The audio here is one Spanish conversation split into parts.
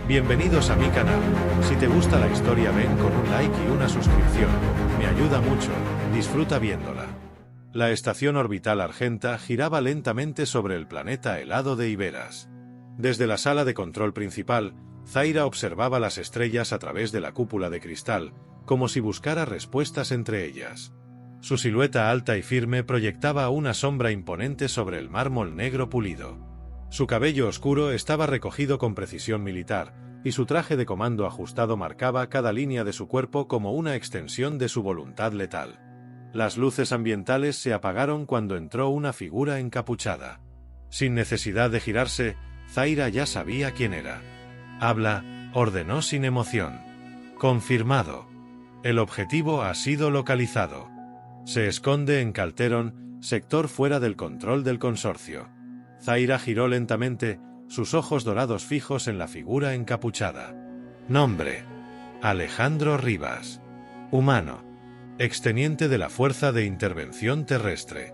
Bienvenidos a mi canal. Si te gusta la historia, ven con un like y una suscripción. Me ayuda mucho. Disfruta viéndola. La estación orbital Argenta giraba lentamente sobre el planeta helado de Iberas. Desde la sala de control principal, Zaira observaba las estrellas a través de la cúpula de cristal, como si buscara respuestas entre ellas. Su silueta alta y firme proyectaba una sombra imponente sobre el mármol negro pulido. Su cabello oscuro estaba recogido con precisión militar, y su traje de comando ajustado marcaba cada línea de su cuerpo como una extensión de su voluntad letal. Las luces ambientales se apagaron cuando entró una figura encapuchada. Sin necesidad de girarse, Zaira ya sabía quién era. «Habla», ordenó sin emoción. «Confirmado. El objetivo ha sido localizado. Se esconde en Calteron, sector fuera del control del consorcio». Zaira giró lentamente, sus ojos dorados fijos en la figura encapuchada. Nombre: Alejandro Rivas. Humano. Exteniente de la Fuerza de Intervención Terrestre.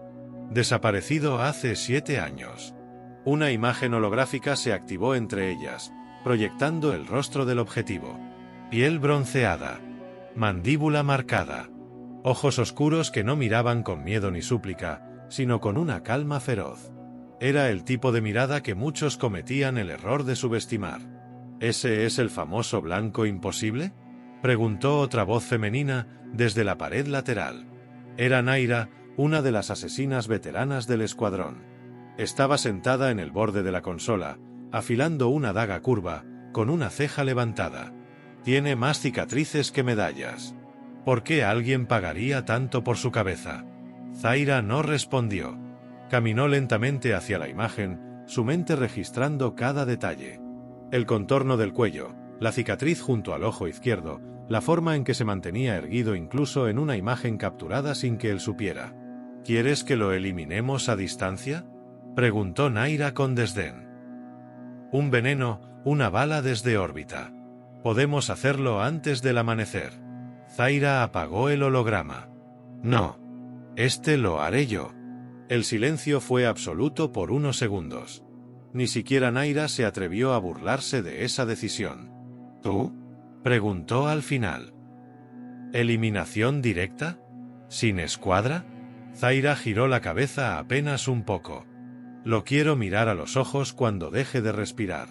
Desaparecido hace 7 años. Una imagen holográfica se activó entre ellas, proyectando el rostro del objetivo. Piel bronceada. Mandíbula marcada. Ojos oscuros que no miraban con miedo ni súplica, sino con una calma feroz. Era el tipo de mirada que muchos cometían el error de subestimar. ¿Ese es el famoso blanco imposible?, preguntó otra voz femenina desde la pared lateral. Era Naira, una de las asesinas veteranas del escuadrón. Estaba sentada en el borde de la consola, afilando una daga curva, con una ceja levantada. Tiene más cicatrices que medallas. ¿Por qué alguien pagaría tanto por su cabeza? Zaira no respondió. Caminó lentamente hacia la imagen, su mente registrando cada detalle. El contorno del cuello, la cicatriz junto al ojo izquierdo, la forma en que se mantenía erguido incluso en una imagen capturada sin que él supiera. ¿Quieres que lo eliminemos a distancia?, preguntó Naira con desdén. Un veneno, una bala desde órbita. Podemos hacerlo antes del amanecer. Zaira apagó el holograma. No. Este lo haré yo. El silencio fue absoluto por unos segundos. Ni siquiera Naira se atrevió a burlarse de esa decisión. ¿Tú?, preguntó al final. ¿Eliminación directa? ¿Sin escuadra? Zaira giró la cabeza apenas un poco. Lo quiero mirar a los ojos cuando deje de respirar.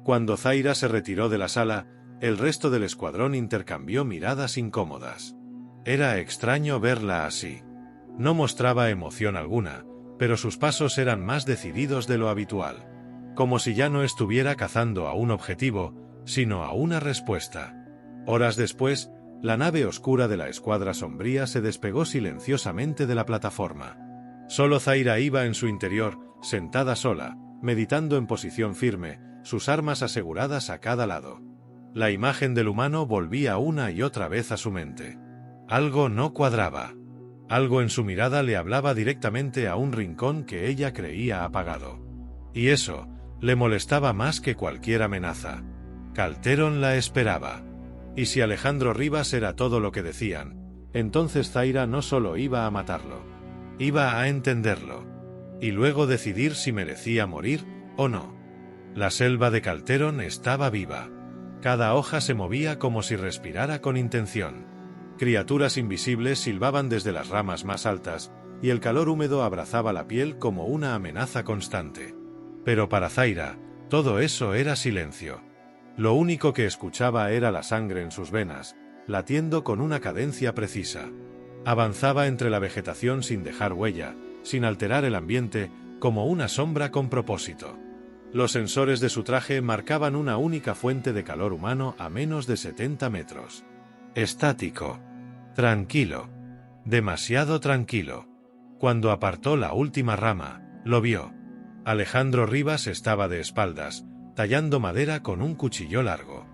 Cuando Zaira se retiró de la sala, el resto del escuadrón intercambió miradas incómodas. Era extraño verla así. No mostraba emoción alguna, pero sus pasos eran más decididos de lo habitual. Como si ya no estuviera cazando a un objetivo, sino a una respuesta. Horas después, la nave oscura de la escuadra sombría se despegó silenciosamente de la plataforma. Solo Zaira iba en su interior, sentada sola, meditando en posición firme, sus armas aseguradas a cada lado. La imagen del humano volvía una y otra vez a su mente. Algo no cuadraba. Algo en su mirada le hablaba directamente a un rincón que ella creía apagado. Y eso le molestaba más que cualquier amenaza. Calteron la esperaba. Y si Alejandro Rivas era todo lo que decían, entonces Zaira no solo iba a matarlo, iba a entenderlo, y luego decidir si merecía morir o no. La selva de Calteron estaba viva. Cada hoja se movía como si respirara con intención. Criaturas invisibles silbaban desde las ramas más altas, y el calor húmedo abrazaba la piel como una amenaza constante. Pero para Zaira, todo eso era silencio. Lo único que escuchaba era la sangre en sus venas, latiendo con una cadencia precisa. Avanzaba entre la vegetación sin dejar huella, sin alterar el ambiente, como una sombra con propósito. Los sensores de su traje marcaban una única fuente de calor humano a menos de 70 metros. Estático. Tranquilo. Demasiado tranquilo. Cuando apartó la última rama, lo vio. Alejandro Rivas estaba de espaldas, tallando madera con un cuchillo largo.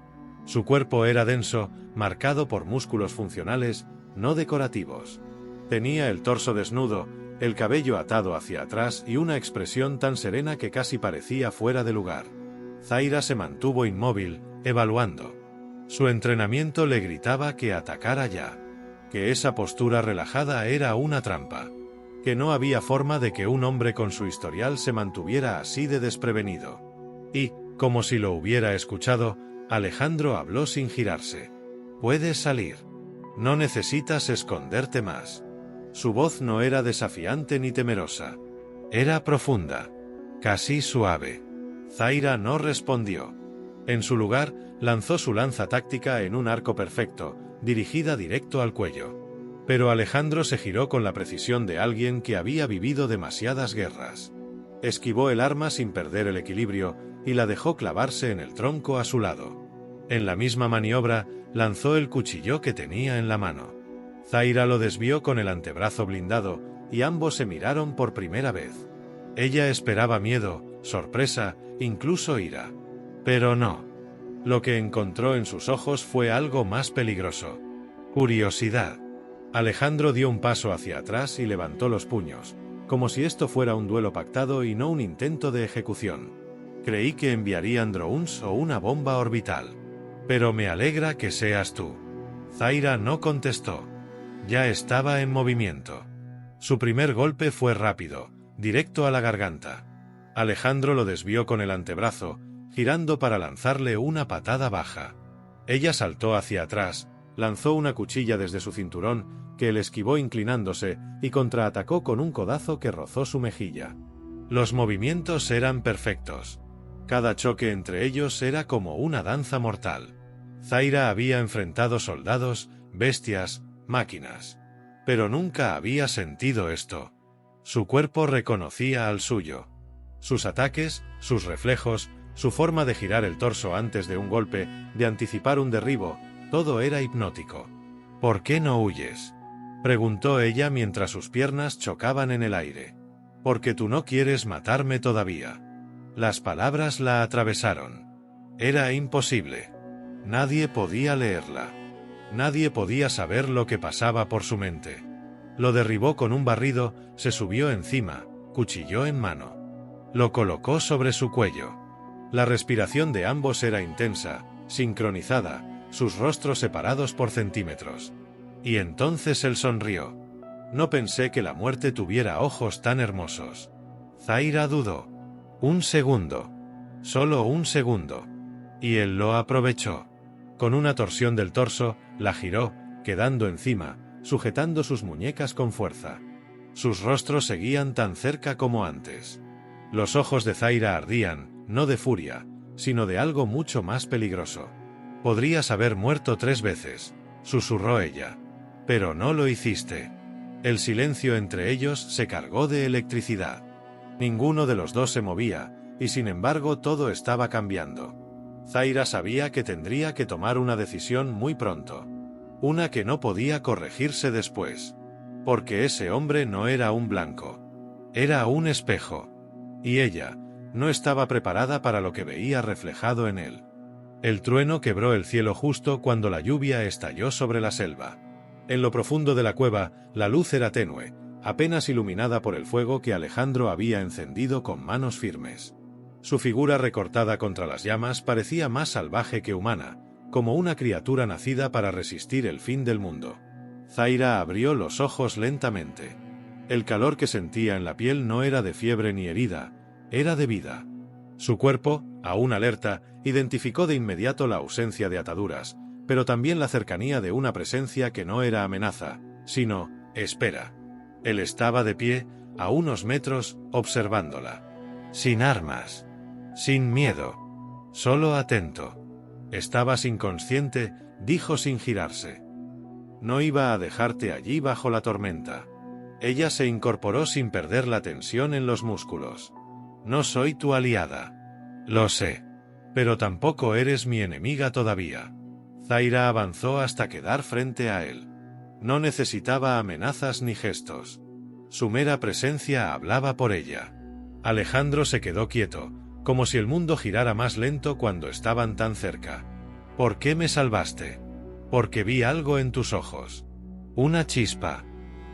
Su cuerpo era denso, marcado por músculos funcionales, no decorativos. Tenía el torso desnudo, el cabello atado hacia atrás y una expresión tan serena que casi parecía fuera de lugar. Zaira se mantuvo inmóvil, evaluando. Su entrenamiento le gritaba que atacara ya, que esa postura relajada era una trampa, que no había forma de que un hombre con su historial se mantuviera así de desprevenido. Y, como si lo hubiera escuchado, Alejandro habló sin girarse. Puedes salir. No necesitas esconderte más. Su voz no era desafiante ni temerosa. Era profunda, casi suave. Zaira no respondió. En su lugar, lanzó su lanza táctica en un arco perfecto, dirigida directo al cuello. Pero Alejandro se giró con la precisión de alguien que había vivido demasiadas guerras. Esquivó el arma sin perder el equilibrio y la dejó clavarse en el tronco a su lado. En la misma maniobra, lanzó el cuchillo que tenía en la mano. Zaira lo desvió con el antebrazo blindado y ambos se miraron por primera vez. Ella esperaba miedo, sorpresa, incluso ira. Pero no. Lo que encontró en sus ojos fue algo más peligroso. Curiosidad. Alejandro dio un paso hacia atrás y levantó los puños, como si esto fuera un duelo pactado y no un intento de ejecución. Creí que enviarían drones o una bomba orbital. Pero me alegra que seas tú. Zaira no contestó. Ya estaba en movimiento. Su primer golpe fue rápido, directo a la garganta. Alejandro lo desvió con el antebrazo, girando para lanzarle una patada baja. Ella saltó hacia atrás, lanzó una cuchilla desde su cinturón, que él esquivó inclinándose, y contraatacó con un codazo que rozó su mejilla. Los movimientos eran perfectos. Cada choque entre ellos era como una danza mortal. Zaira había enfrentado soldados, bestias, máquinas. Pero nunca había sentido esto. Su cuerpo reconocía al suyo. Sus ataques, sus reflejos, su forma de girar el torso antes de un golpe, de anticipar un derribo, todo era hipnótico. ¿Por qué no huyes?, preguntó ella mientras sus piernas chocaban en el aire. Porque tú no quieres matarme todavía. Las palabras la atravesaron. Era imposible. Nadie podía leerla. Nadie podía saber lo que pasaba por su mente. Lo derribó con un barrido, se subió encima, cuchillo en mano. Lo colocó sobre su cuello. La respiración de ambos era intensa, sincronizada, sus rostros separados por centímetros. Y entonces él sonrió. No pensé que la muerte tuviera ojos tan hermosos. Zaira dudó. Un segundo. Solo un segundo. Y él lo aprovechó. Con una torsión del torso, la giró, quedando encima, sujetando sus muñecas con fuerza. Sus rostros seguían tan cerca como antes. Los ojos de Zaira ardían, no de furia, sino de algo mucho más peligroso. Podrías haber muerto 3 veces, susurró ella. Pero no lo hiciste. El silencio entre ellos se cargó de electricidad. Ninguno de los dos se movía, y sin embargo todo estaba cambiando. Zaira sabía que tendría que tomar una decisión muy pronto. Una que no podía corregirse después. Porque ese hombre no era un blanco. Era un espejo. Y ella no estaba preparada para lo que veía reflejado en él. El trueno quebró el cielo justo cuando la lluvia estalló sobre la selva. En lo profundo de la cueva, la luz era tenue, apenas iluminada por el fuego que Alejandro había encendido con manos firmes. Su figura recortada contra las llamas parecía más salvaje que humana, como una criatura nacida para resistir el fin del mundo. Zaira abrió los ojos lentamente. El calor que sentía en la piel no era de fiebre ni herida, era de vida. Su cuerpo, aún alerta, identificó de inmediato la ausencia de ataduras, pero también la cercanía de una presencia que no era amenaza, sino espera. Él estaba de pie, a unos metros, observándola. Sin armas. Sin miedo. Solo atento. Estabas inconsciente, dijo sin girarse. No iba a dejarte allí bajo la tormenta. Ella se incorporó sin perder la tensión en los músculos. No soy tu aliada. Lo sé. Pero tampoco eres mi enemiga todavía. Zaira avanzó hasta quedar frente a él. No necesitaba amenazas ni gestos. Su mera presencia hablaba por ella. Alejandro se quedó quieto, como si el mundo girara más lento cuando estaban tan cerca. ¿Por qué me salvaste? Porque vi algo en tus ojos. Una chispa.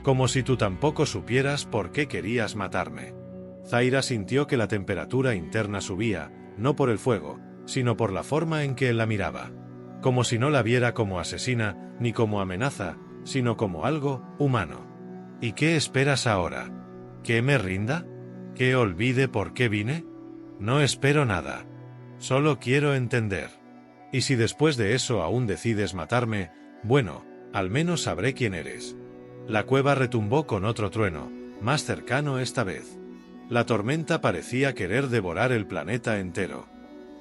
Como si tú tampoco supieras por qué querías matarme. Zaira sintió que la temperatura interna subía, no por el fuego, sino por la forma en que él la miraba. Como si no la viera como asesina, ni como amenaza, sino como algo humano. ¿Y qué esperas ahora? ¿Que me rinda? ¿Que olvide por qué vine? No espero nada. Solo quiero entender. Y si después de eso aún decides matarme, bueno, al menos sabré quién eres. La cueva retumbó con otro trueno, más cercano esta vez. La tormenta parecía querer devorar el planeta entero.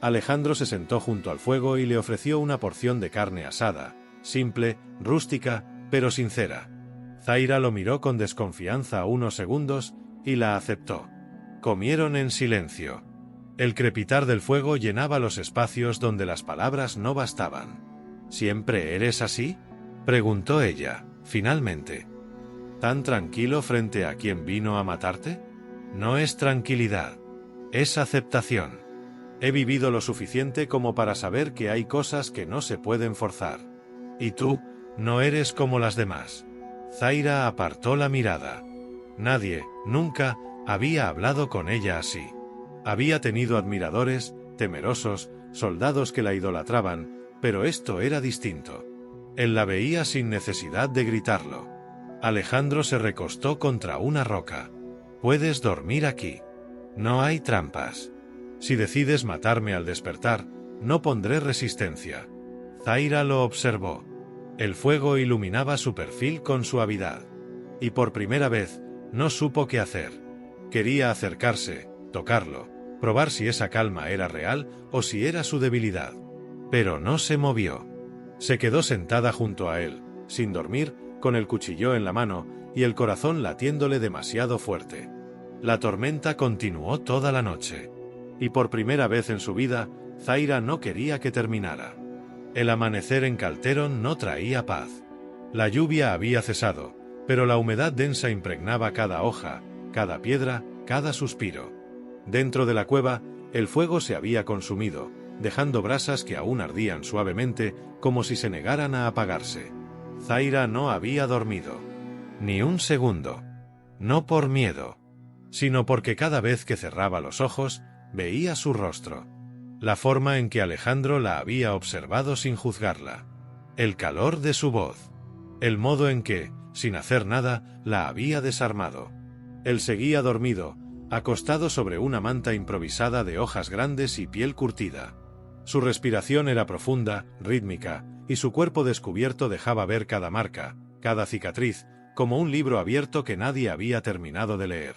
Alejandro se sentó junto al fuego y le ofreció una porción de carne asada, simple, rústica, pero sincera. Zaira lo miró con desconfianza unos segundos y la aceptó. Comieron en silencio. El crepitar del fuego llenaba los espacios donde las palabras no bastaban. ¿Siempre eres así?, preguntó ella, finalmente. ¿Tan tranquilo frente a quien vino a matarte? No es tranquilidad, es aceptación. He vivido lo suficiente como para saber que hay cosas que no se pueden forzar. Y tú, no eres como las demás. Zaira apartó la mirada. Nadie, nunca, había hablado con ella así. Había tenido admiradores, temerosos, soldados que la idolatraban, pero esto era distinto. Él la veía sin necesidad de gritarlo. Alejandro se recostó contra una roca. Puedes dormir aquí. No hay trampas. Si decides matarme al despertar, no pondré resistencia. Zaira lo observó. El fuego iluminaba su perfil con suavidad. Y por primera vez, no supo qué hacer. Quería acercarse, tocarlo, probar si esa calma era real o si era su debilidad. Pero no se movió. Se quedó sentada junto a él, sin dormir, con el cuchillo en la mano y el corazón latiéndole demasiado fuerte. La tormenta continuó toda la noche. Y por primera vez en su vida, Zaira no quería que terminara. El amanecer en Calteron no traía paz. La lluvia había cesado, pero la humedad densa impregnaba cada hoja, cada piedra, cada suspiro. Dentro de la cueva, el fuego se había consumido, dejando brasas que aún ardían suavemente, como si se negaran a apagarse. Zaira no había dormido. Ni un segundo. No por miedo, sino porque cada vez que cerraba los ojos, veía su rostro. La forma en que Alejandro la había observado sin juzgarla. El calor de su voz. El modo en que, sin hacer nada, la había desarmado. Él seguía dormido, acostado sobre una manta improvisada de hojas grandes y piel curtida. Su respiración era profunda, rítmica, y su cuerpo descubierto dejaba ver cada marca, cada cicatriz, como un libro abierto que nadie había terminado de leer.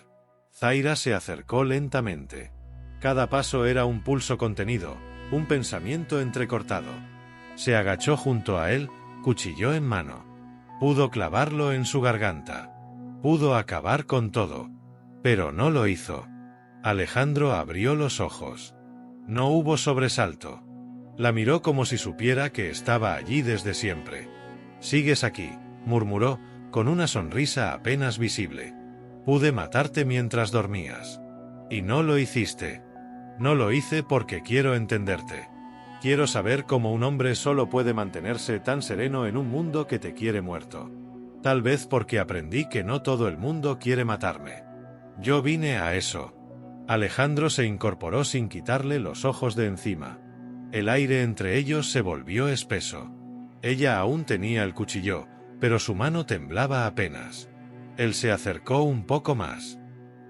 Zaira se acercó lentamente. Cada paso era un pulso contenido, un pensamiento entrecortado. Se agachó junto a él, cuchillo en mano. Pudo clavarlo en su garganta. Pudo acabar con todo. Pero no lo hizo. Alejandro abrió los ojos. No hubo sobresalto. La miró como si supiera que estaba allí desde siempre. «Sigues aquí», murmuró, con una sonrisa apenas visible. «Pude matarte mientras dormías. Y no lo hiciste. No lo hice porque quiero entenderte. Quiero saber cómo un hombre solo puede mantenerse tan sereno en un mundo que te quiere muerto. Tal vez porque aprendí que no todo el mundo quiere matarme. Yo vine a eso». Alejandro se incorporó sin quitarle los ojos de encima. El aire entre ellos se volvió espeso. Ella aún tenía el cuchillo, pero su mano temblaba apenas. Él se acercó un poco más.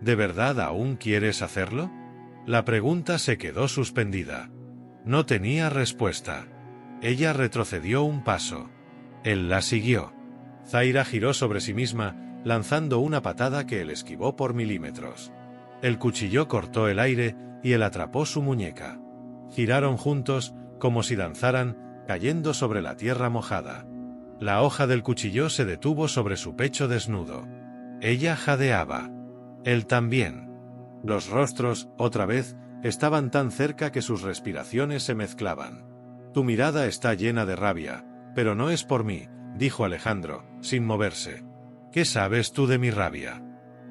¿De verdad aún quieres hacerlo? La pregunta se quedó suspendida. No tenía respuesta. Ella retrocedió un paso. Él la siguió. Zaira giró sobre sí misma, lanzando una patada que él esquivó por milímetros. El cuchillo cortó el aire y él atrapó su muñeca. Giraron juntos, como si danzaran, cayendo sobre la tierra mojada. La hoja del cuchillo se detuvo sobre su pecho desnudo. Ella jadeaba. Él también. Los rostros, otra vez, estaban tan cerca que sus respiraciones se mezclaban. Tu mirada está llena de rabia, pero no es por mí, dijo Alejandro, sin moverse. ¿Qué sabes tú de mi rabia?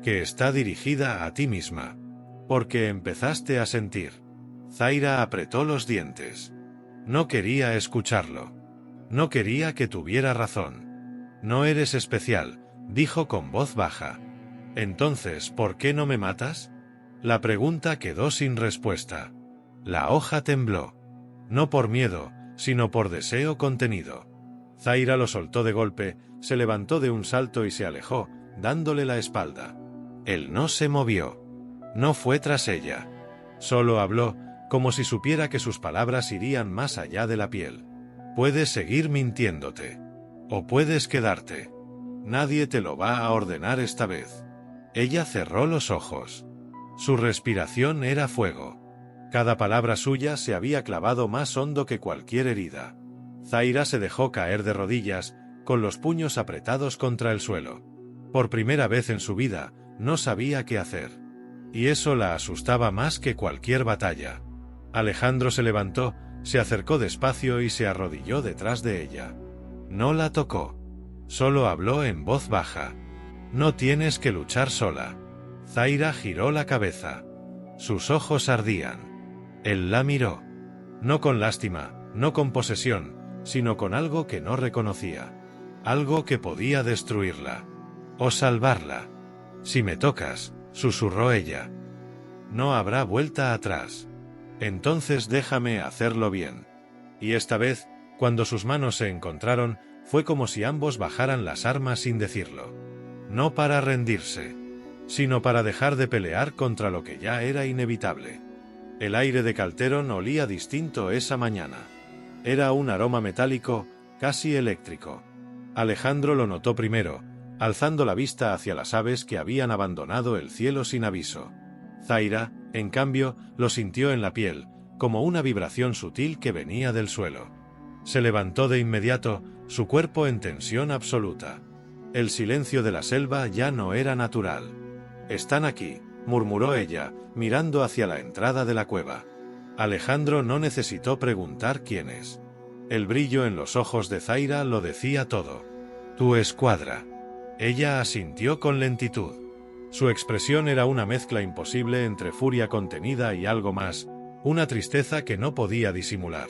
Que está dirigida a ti misma. Porque empezaste a sentir. Zaira apretó los dientes. No quería escucharlo. No quería que tuviera razón. No eres especial, dijo con voz baja. Entonces, ¿por qué no me matas? La pregunta quedó sin respuesta. La hoja tembló. No por miedo, sino por deseo contenido. Zaira lo soltó de golpe, se levantó de un salto y se alejó, dándole la espalda. Él no se movió. No fue tras ella. Solo habló, como si supiera que sus palabras irían más allá de la piel. Puedes seguir mintiéndote. O puedes quedarte. Nadie te lo va a ordenar esta vez. Ella cerró los ojos. Su respiración era fuego. Cada palabra suya se había clavado más hondo que cualquier herida. Zaira se dejó caer de rodillas, con los puños apretados contra el suelo. Por primera vez en su vida, no sabía qué hacer. Y eso la asustaba más que cualquier batalla. Alejandro se levantó, se acercó despacio y se arrodilló detrás de ella. No la tocó. Solo habló en voz baja. No tienes que luchar sola. Zaira giró la cabeza. Sus ojos ardían. Él la miró. No con lástima, no con posesión, sino con algo que no reconocía. Algo que podía destruirla. O salvarla. Si me tocas, susurró ella. No habrá vuelta atrás. Entonces déjame hacerlo bien. Y esta vez, cuando sus manos se encontraron, fue como si ambos bajaran las armas sin decirlo. No para rendirse, sino para dejar de pelear contra lo que ya era inevitable. El aire de Calteron olía distinto esa mañana. Era un aroma metálico, casi eléctrico. Alejandro lo notó primero, alzando la vista hacia las aves que habían abandonado el cielo sin aviso. Zaira, en cambio, lo sintió en la piel, como una vibración sutil que venía del suelo. Se levantó de inmediato, su cuerpo en tensión absoluta. El silencio de la selva ya no era natural. «Están aquí», murmuró ella, mirando hacia la entrada de la cueva. Alejandro no necesitó preguntar quiénes. El brillo en los ojos de Zaira lo decía todo. «Tu escuadra». Ella asintió con lentitud. Su expresión era una mezcla imposible entre furia contenida y algo más, una tristeza que no podía disimular.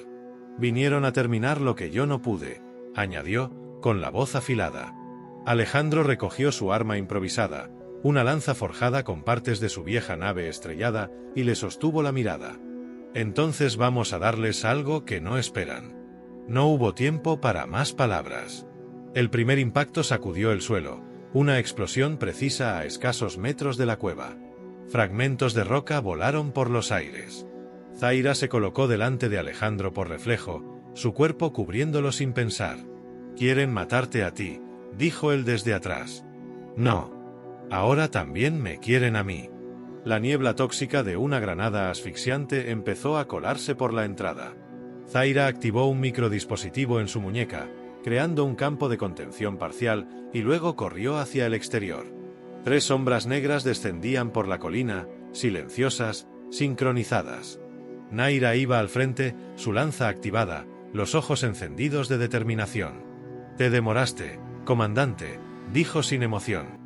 «Vinieron a terminar lo que yo no pude», añadió, con la voz afilada. Alejandro recogió su arma improvisada, una lanza forjada con partes de su vieja nave estrellada, y le sostuvo la mirada. «Entonces vamos a darles algo que no esperan». No hubo tiempo para más palabras. El primer impacto sacudió el suelo, una explosión precisa a escasos metros de la cueva. Fragmentos de roca volaron por los aires. Zaira se colocó delante de Alejandro por reflejo, su cuerpo cubriéndolo sin pensar. «Quieren matarte a ti», dijo él desde atrás. «No. Ahora también me quieren a mí». La niebla tóxica de una granada asfixiante empezó a colarse por la entrada. Zaira activó un microdispositivo en su muñeca, creando un campo de contención parcial, y luego corrió hacia el exterior. 3 sombras negras descendían por la colina, silenciosas, sincronizadas. Naira iba al frente, su lanza activada, los ojos encendidos de determinación. «Te demoraste, comandante», dijo sin emoción.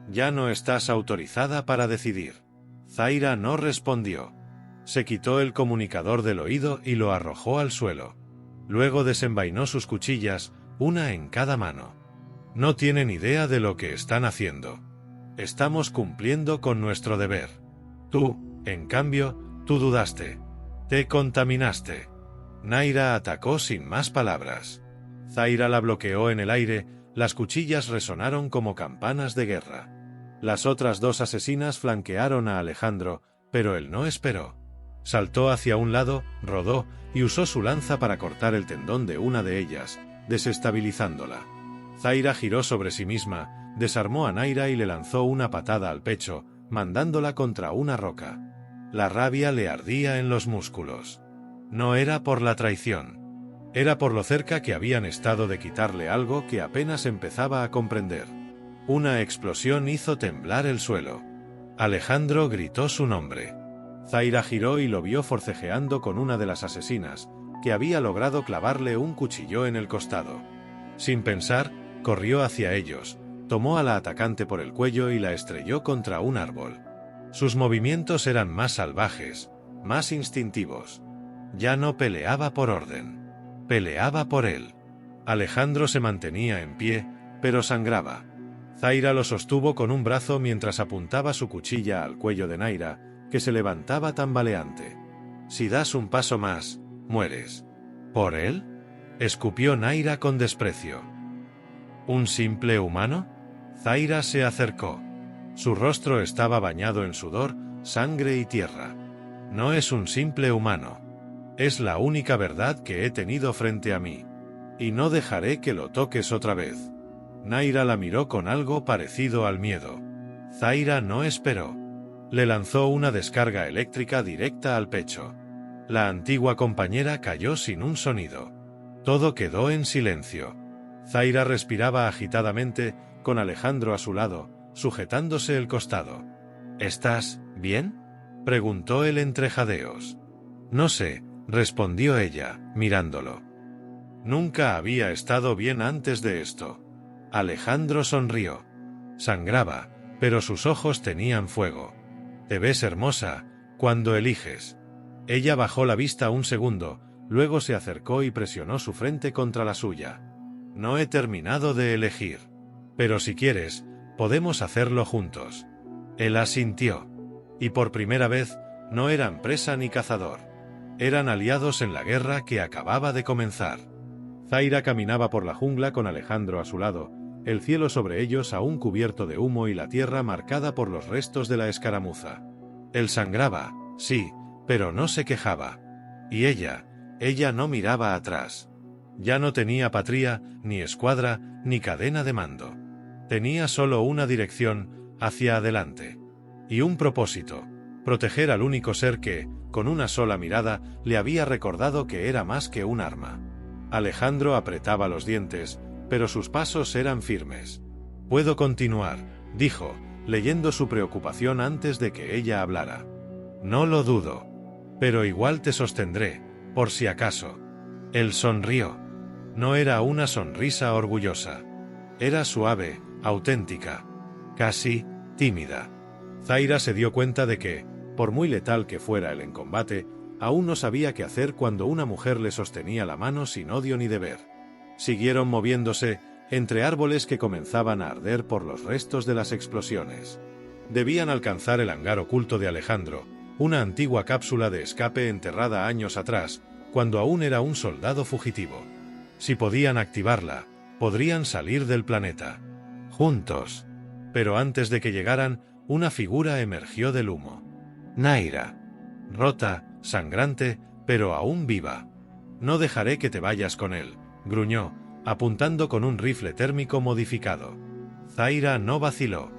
«Ya no estás autorizada para decidir». Zaira no respondió. Se quitó el comunicador del oído y lo arrojó al suelo. Luego desenvainó sus cuchillas, una en cada mano. «No tienen idea de lo que están haciendo. Estamos cumpliendo con nuestro deber. Tú, en cambio, tú dudaste. Te contaminaste». Naira atacó sin más palabras. Zaira la bloqueó en el aire, las cuchillas resonaron como campanas de guerra. Las otras 2 asesinas flanquearon a Alejandro, pero él no esperó. Saltó hacia un lado, rodó, y usó su lanza para cortar el tendón de una de ellas, desestabilizándola. Zaira giró sobre sí misma, desarmó a Naira y le lanzó una patada al pecho, mandándola contra una roca. La rabia le ardía en los músculos. No era por la traición. Era por lo cerca que habían estado de quitarle algo que apenas empezaba a comprender. Una explosión hizo temblar el suelo. Alejandro gritó su nombre. Zaira giró y lo vio forcejeando con una de las asesinas, que había logrado clavarle un cuchillo en el costado. Sin pensar, corrió hacia ellos, tomó a la atacante por el cuello y la estrelló contra un árbol. Sus movimientos eran más salvajes, más instintivos. Ya no peleaba por orden. Peleaba por él. Alejandro se mantenía en pie, pero sangraba. Zaira lo sostuvo con un brazo mientras apuntaba su cuchilla al cuello de Naira, que se levantaba tambaleante. «Si das un paso más, mueres». «¿Por él?», escupió Naira con desprecio. «¿Un simple humano?». Zaira se acercó. Su rostro estaba bañado en sudor, sangre y tierra. No es un simple humano. Es la única verdad que he tenido frente a mí. Y no dejaré que lo toques otra vez. Naira la miró con algo parecido al miedo. Zaira no esperó. Le lanzó una descarga eléctrica directa al pecho. La antigua compañera cayó sin un sonido. Todo quedó en silencio. Zaira respiraba agitadamente, con Alejandro a su lado, sujetándose el costado. ¿Estás bien?, preguntó él entre jadeos. No sé, respondió ella, mirándolo. Nunca había estado bien antes de esto. Alejandro sonrió. Sangraba, pero sus ojos tenían fuego. Te ves hermosa, cuando eliges. Ella bajó la vista un segundo, luego se acercó y presionó su frente contra la suya. No he terminado de elegir. Pero si quieres, podemos hacerlo juntos. Él asintió. Y por primera vez, no eran presa ni cazador. Eran aliados en la guerra que acababa de comenzar. Zaira caminaba por la jungla con Alejandro a su lado, el cielo sobre ellos aún cubierto de humo y la tierra marcada por los restos de la escaramuza. Él sangraba, sí, pero no se quejaba. Y ella no miraba atrás. Ya no tenía patria, ni escuadra, ni cadena de mando. Tenía solo una dirección, hacia adelante. Y un propósito: proteger al único ser que, con una sola mirada, le había recordado que era más que un arma. Alejandro apretaba los dientes, pero sus pasos eran firmes. «Puedo continuar», dijo, leyendo su preocupación antes de que ella hablara. «No lo dudo. Pero igual te sostendré, por si acaso». Él sonrió. No era una sonrisa orgullosa. Era suave, auténtica, casi tímida. Zaira se dio cuenta de que, por muy letal que fuera él en combate, aún no sabía qué hacer cuando una mujer le sostenía la mano sin odio ni deber. Siguieron moviéndose, entre árboles que comenzaban a arder por los restos de las explosiones. Debían alcanzar el hangar oculto de Alejandro, una antigua cápsula de escape enterrada años atrás, cuando aún era un soldado fugitivo. Si podían activarla, podrían salir del planeta. Juntos. Pero antes de que llegaran, una figura emergió del humo. Naira. Rota, sangrante, pero aún viva. «No dejaré que te vayas con él», gruñó, apuntando con un rifle térmico modificado. Zaira no vaciló.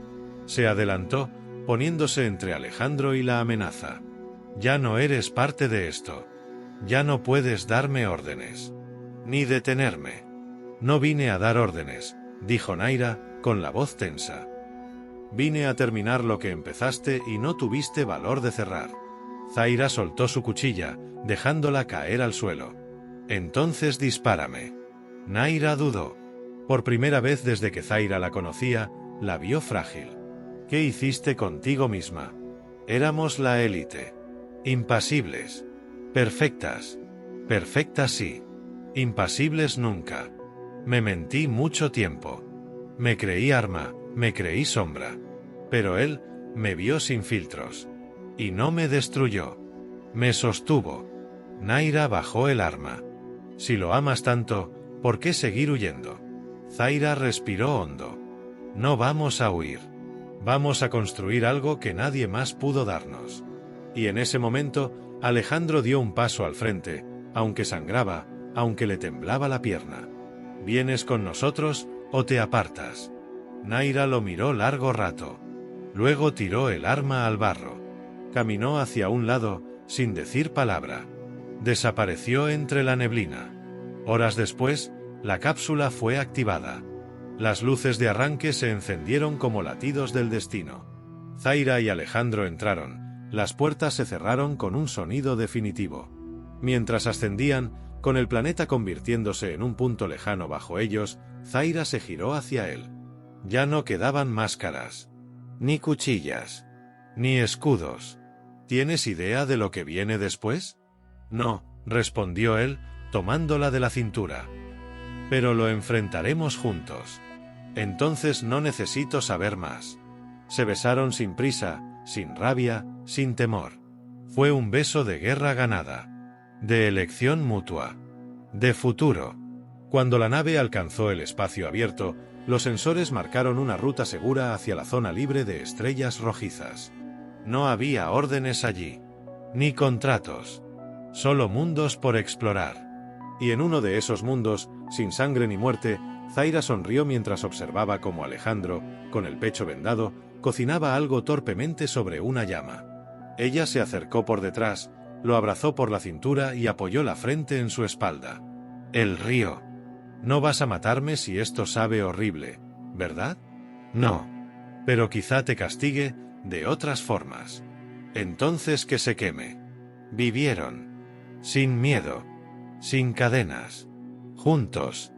Se adelantó, poniéndose entre Alejandro y la amenaza. «Ya no eres parte de esto. Ya no puedes darme órdenes. Ni detenerme». «No vine a dar órdenes», dijo Naira, con la voz tensa. «Vine a terminar lo que empezaste y no tuviste valor de cerrar». Zaira soltó su cuchilla, dejándola caer al suelo. «Entonces dispárame». Naira dudó. Por primera vez desde que Zaira la conocía, la vio frágil. «¿Qué hiciste contigo misma? Éramos la élite. Impasibles. Perfectas. Perfectas sí. Impasibles nunca. Me mentí mucho tiempo. Me creí arma, me creí sombra. Pero él me vio sin filtros. Y no me destruyó. Me sostuvo». Naira bajó el arma. «Si lo amas tanto, ¿por qué seguir huyendo?». Zaira respiró hondo. «No vamos a huir. Vamos a construir algo que nadie más pudo darnos». Y en ese momento, Alejandro dio un paso al frente, aunque sangraba, aunque le temblaba la pierna. «¿Vienes con nosotros, o te apartas?». Naira lo miró largo rato. Luego tiró el arma al barro. Caminó hacia un lado, sin decir palabra. Desapareció entre la neblina. Horas después, la cápsula fue activada. Las luces de arranque se encendieron como latidos del destino. Zaira y Alejandro entraron. Las puertas se cerraron con un sonido definitivo. Mientras ascendían, con el planeta convirtiéndose en un punto lejano bajo ellos, Zaira se giró hacia él. Ya no quedaban máscaras. Ni cuchillas. Ni escudos. ¿Tienes idea de lo que viene después? No, respondió él, tomándola de la cintura. Pero lo enfrentaremos juntos. Entonces no necesito saber más. Se besaron sin prisa, sin rabia, sin temor. Fue un beso de guerra ganada. De elección mutua. De futuro. Cuando la nave alcanzó el espacio abierto, los sensores marcaron una ruta segura hacia la zona libre de estrellas rojizas. No había órdenes allí. Ni contratos. Solo mundos por explorar. Y en uno de esos mundos, sin sangre ni muerte, Zaira sonrió mientras observaba cómo Alejandro, con el pecho vendado, cocinaba algo torpemente sobre una llama. Ella se acercó por detrás, lo abrazó por la cintura y apoyó la frente en su espalda. El río. No vas a matarme si esto sabe horrible, ¿verdad? No. Pero quizá te castigue de otras formas. Entonces que se queme. Vivieron. Sin miedo. Sin cadenas. Juntos.